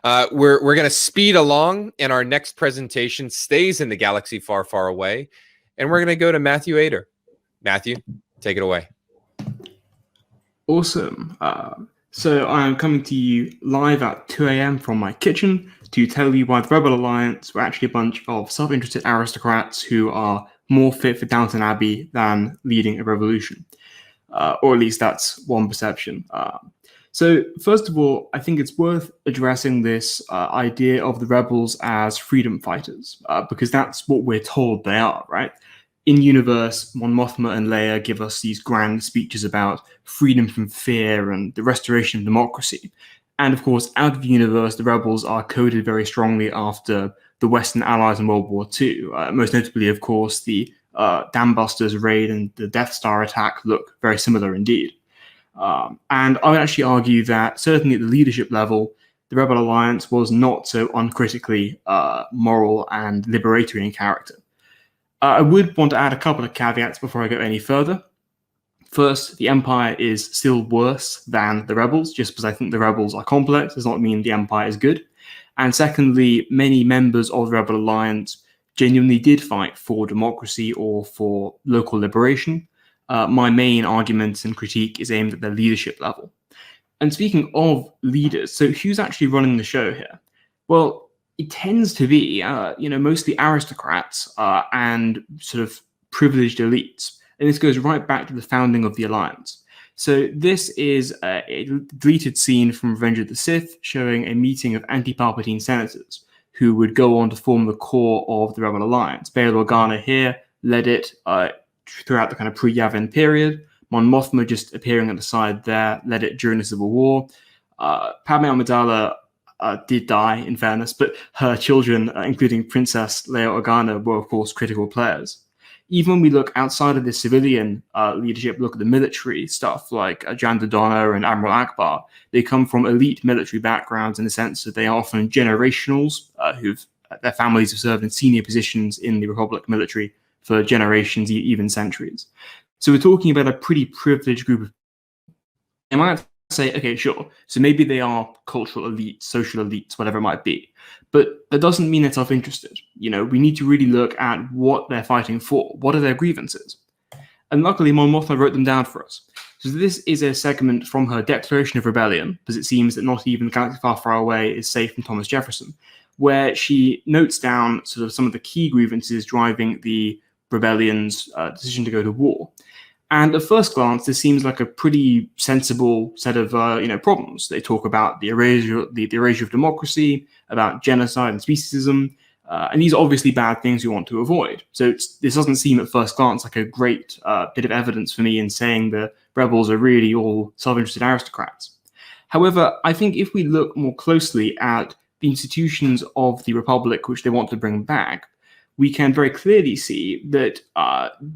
We're going to speed along, and our next presentation stays in the galaxy far, far away. And we're going to go to Matthew Ader. Matthew, take it away. Awesome. So I'm coming to you live at 2 a.m. from my kitchen to tell you why the Rebel Alliance were actually a bunch of self-interested aristocrats who are more fit for Downton Abbey than leading a revolution. Or at least that's one perception. So first of all, I think it's worth addressing this idea of the rebels as freedom fighters, because that's what we're told they are, right? In universe, Mon Mothma and Leia give us these grand speeches about freedom from fear and the restoration of democracy. And of course, out of the universe, the rebels are coded very strongly after the Western allies in World War II. Most notably, of course, the Dambusters raid and the Death Star attack look very similar indeed. And I would actually argue that certainly at the leadership level, the Rebel Alliance was not so uncritically moral and liberatory in character. I would want to add a couple of caveats before I go any further. First, the Empire is still worse than the Rebels. Just because I think the Rebels are complex does not mean the Empire is good. And secondly, many members of the Rebel Alliance genuinely did fight for democracy or for local liberation. My main argument and critique is aimed at the leadership level. And speaking of leaders, so who's actually running the show here? Well, it tends to be, mostly aristocrats and sort of privileged elites. And this goes right back to the founding of the Alliance. So this is a deleted scene from Revenge of the Sith showing a meeting of anti-Palpatine senators who would go on to form the core of the Rebel Alliance. Bail Organa here led it throughout the kind of pre-Yavin period. Mon Mothma just appearing at the side there led it during the Civil War. Padme Amidala did die, in fairness, but her children, including Princess Leia Organa, were, of course, critical players. Even when we look outside of the civilian leadership, look at the military stuff like Jan Dodonna and Admiral Akbar, they come from elite military backgrounds in the sense that they are often generationals their families have served in senior positions in the Republic military for generations, even centuries. So we're talking about a pretty privileged group of people. I might say, okay, sure, so maybe they are cultural elites, social elites, whatever it might be. But that doesn't mean they're self-interested. We need to really look at what they're fighting for. What are their grievances? And luckily, Mon Mothma wrote them down for us. So this is a segment from her Declaration of Rebellion, because it seems that not even the galaxy far, far away is safe from Thomas Jefferson, where she notes down sort of some of the key grievances driving the rebellion's decision to go to war. And at first glance, this seems like a pretty sensible set of problems. They talk about the erasure of democracy, about genocide and speciesism, and these are obviously bad things we want to avoid. So this doesn't seem at first glance like a great bit of evidence for me in saying the rebels are really all self-interested aristocrats. However, I think if we look more closely at the institutions of the Republic which they want to bring back, we can very clearly see that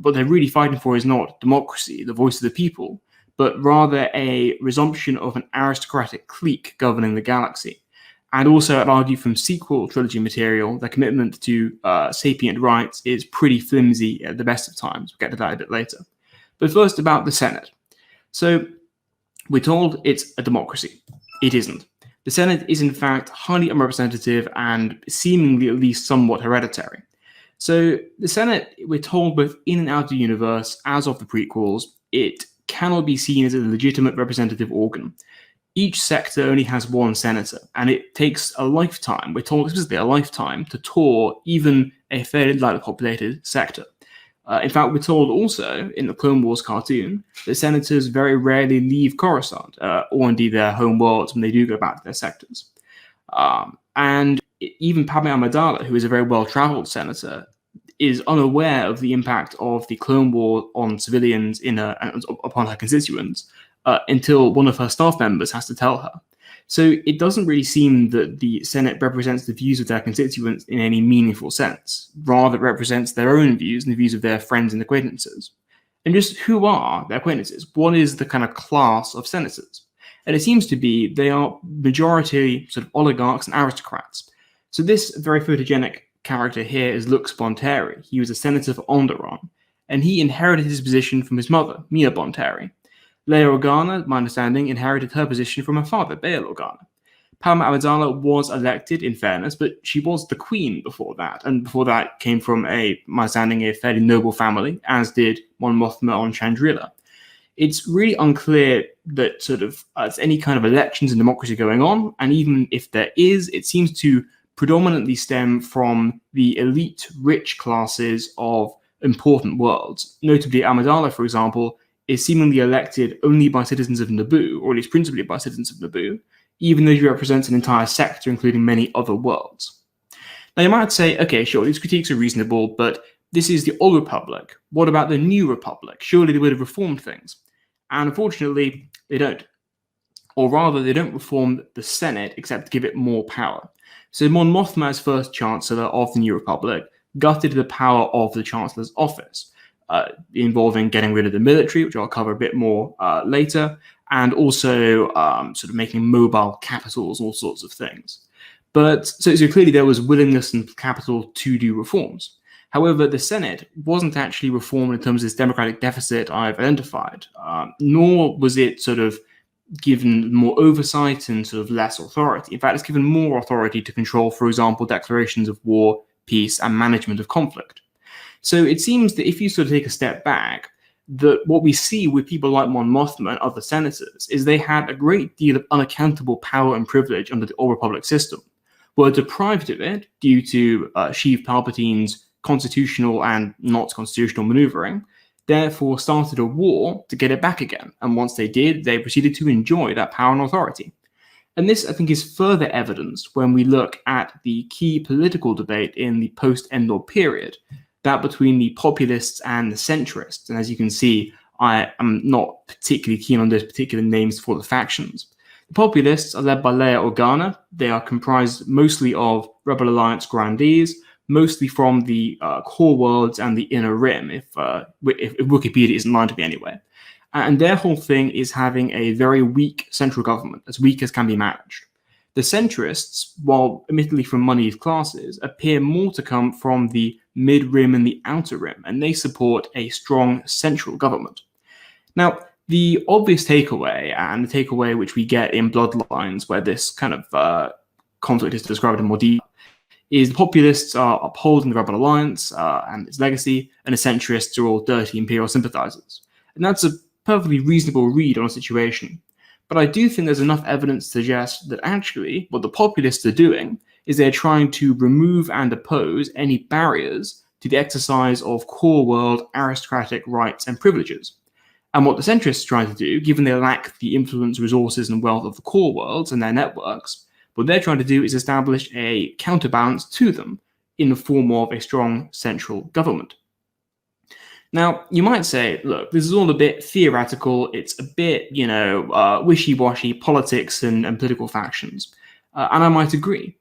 what they're really fighting for is not democracy, the voice of the people, but rather a resumption of an aristocratic clique governing the galaxy. And also, I'd argue from sequel trilogy material, their commitment to sapient rights is pretty flimsy at the best of times. We'll get to that a bit later. But first, about the Senate. So we're told it's a democracy. It isn't. The Senate is, in fact, highly unrepresentative and seemingly at least somewhat hereditary. So the Senate, we're told both in and out of the universe, as of the prequels, it cannot be seen as a legitimate representative organ. Each sector only has one senator, and it takes a lifetime, we're told explicitly a lifetime, to tour even a fairly lightly populated sector. In fact, we're told also in the Clone Wars cartoon that senators very rarely leave Coruscant, or indeed their home worlds when they do go back to their sectors. And even Padme Amidala, who is a very well-traveled senator, is unaware of the impact of the Clone War on civilians upon her constituents until one of her staff members has to tell her. So it doesn't really seem that the Senate represents the views of their constituents in any meaningful sense. Rather, it represents their own views and the views of their friends and acquaintances. And just who are their acquaintances? What is the kind of class of senators? And it seems to be they are majority sort of oligarchs and aristocrats. So this very photogenic character here is Lux Bonteri. He was a senator for Onderon, and he inherited his position from his mother, Mia Bonteri. Leia Organa, my understanding, inherited her position from her father, Bail Organa. Padma Amidala was elected, in fairness, but she was the queen before that, and before that came from my understanding, a fairly noble family, as did Mon Mothma on Chandrila. It's really unclear that there's any kind of elections and democracy going on, and even if there is, it seems to predominantly stem from the elite, rich classes of important worlds. Notably, Amidala, for example, is seemingly elected only by citizens of Naboo, or at least principally by citizens of Naboo, even though she represents an entire sector, including many other worlds. Now, you might say, okay, sure, these critiques are reasonable, but this is the Old Republic. What about the New Republic? Surely they would have reformed things. And unfortunately, they don't. Or rather, they don't reform the Senate, except to give it more power. So Mon Mothma, as first Chancellor of the New Republic, gutted the power of the Chancellor's office, involving getting rid of the military, which I'll cover a bit more later, and also making mobile capitals, all sorts of things. But so clearly there was willingness and capital to do reforms. However, the Senate wasn't actually reformed in terms of this democratic deficit I've identified, nor was it given more oversight and less authority. In fact, it's given more authority to control, for example, declarations of war, peace, and management of conflict. So it seems that if you take a step back, that what we see with people like Mon Mothma and other senators is they had a great deal of unaccountable power and privilege under the Old Republic system, were deprived of it due to Sheev Palpatine's constitutional and not constitutional maneuvering, therefore started a war to get it back again. And once they did, they proceeded to enjoy that power and authority. And this, I think, is further evidenced when we look at the key political debate in the post-Endor period, that between the populists and the centrists. And as you can see, I am not particularly keen on those particular names for the factions. The populists are led by Leia Organa. They are comprised mostly of Rebel Alliance grandees, mostly from the core worlds and the inner rim, if Wikipedia isn't lying to me anyway. And their whole thing is having a very weak central government, as weak as can be managed. The centrists, while admittedly from moneyed classes, appear more to come from the mid-rim and the outer rim, and they support a strong central government. Now, the obvious takeaway, and the takeaway which we get in Bloodlines, where this kind of conflict is described in more detail, is the populists are upholding the Rebel Alliance and its legacy, and the centrists are all dirty Imperial sympathizers. And that's a perfectly reasonable read on a situation. But I do think there's enough evidence to suggest that actually what the populists are doing is they're trying to remove and oppose any barriers to the exercise of core world aristocratic rights and privileges. And what the centrists are trying to do, given they lack the influence, resources, and wealth of the core worlds and their networks, what they're trying to do is establish a counterbalance to them in the form of a strong central government. Now, you might say, look, this is all a bit theoretical. It's a bit, wishy-washy politics and political factions. And I might agree.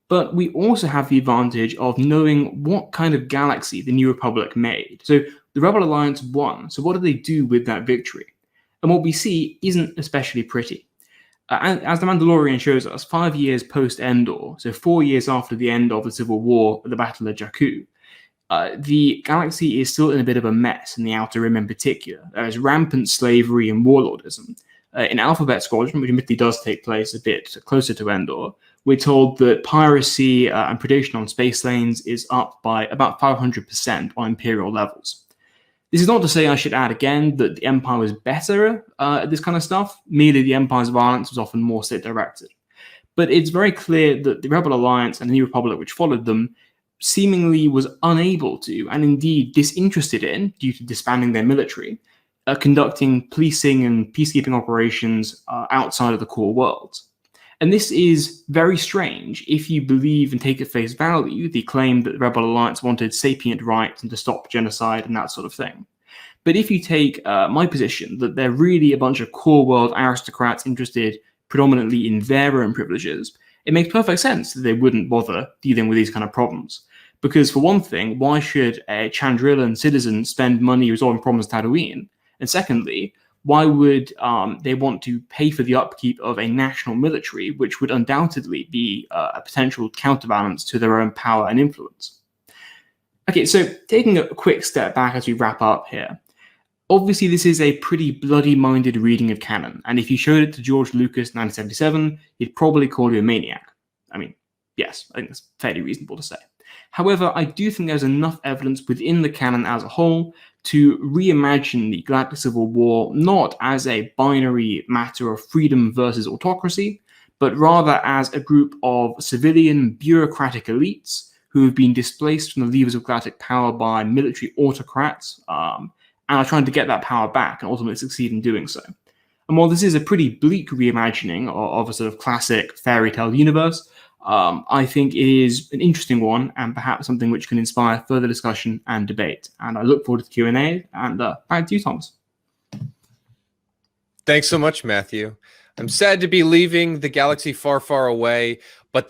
But we also have the advantage of knowing what kind of galaxy the New Republic made. So the Rebel Alliance won. So what do they do with that victory? And what we see isn't especially pretty. And as The Mandalorian shows us, 5 years post-Endor, so 4 years after the end of the Civil War at the Battle of Jakku, the galaxy is still in a bit of a mess, in the Outer Rim in particular. There is rampant slavery and warlordism. In Alphabet Squadron, which admittedly does take place a bit closer to Endor, we're told that piracy and predation on space lanes is up by about 500% on Imperial levels. This is not to say, I should add again, that the Empire was better at this kind of stuff. Merely the Empire's violence was often more state-directed. But it's very clear that the Rebel Alliance and the New Republic, which followed them, seemingly was unable to, and indeed disinterested in, due to disbanding their military, conducting policing and peacekeeping operations outside of the core world. And this is very strange if you believe and take at face value the claim that the Rebel Alliance wanted sapient rights and to stop genocide and that sort of thing. But if you take my position that they're really a bunch of core world aristocrats interested predominantly in their own privileges, it makes perfect sense that they wouldn't bother dealing with these kind of problems. Because for one thing, why should a Chandrilan citizen spend money resolving problems at Tatooine? And secondly, why would they want to pay for the upkeep of a national military, which would undoubtedly be a potential counterbalance to their own power and influence? Okay, so taking a quick step back as we wrap up here, Obviously, this is a pretty bloody-minded reading of canon, and if you showed it to George Lucas in 1977, he'd probably call you a maniac. I mean, yes, I think that's fairly reasonable to say. However, I do think there's enough evidence within the canon as a whole to reimagine the Galactic Civil War not as a binary matter of freedom versus autocracy, but rather as a group of civilian bureaucratic elites who have been displaced from the levers of galactic power by military autocrats, and are trying to get that power back and ultimately succeed in doing so. And while this is a pretty bleak reimagining of a sort of classic fairy tale universe, I think it is an interesting one and perhaps something which can inspire further discussion and debate. And I look forward to the Q&A, and back to you, Thomas. Thanks so much, Matthew. I'm sad to be leaving the galaxy far, far away, but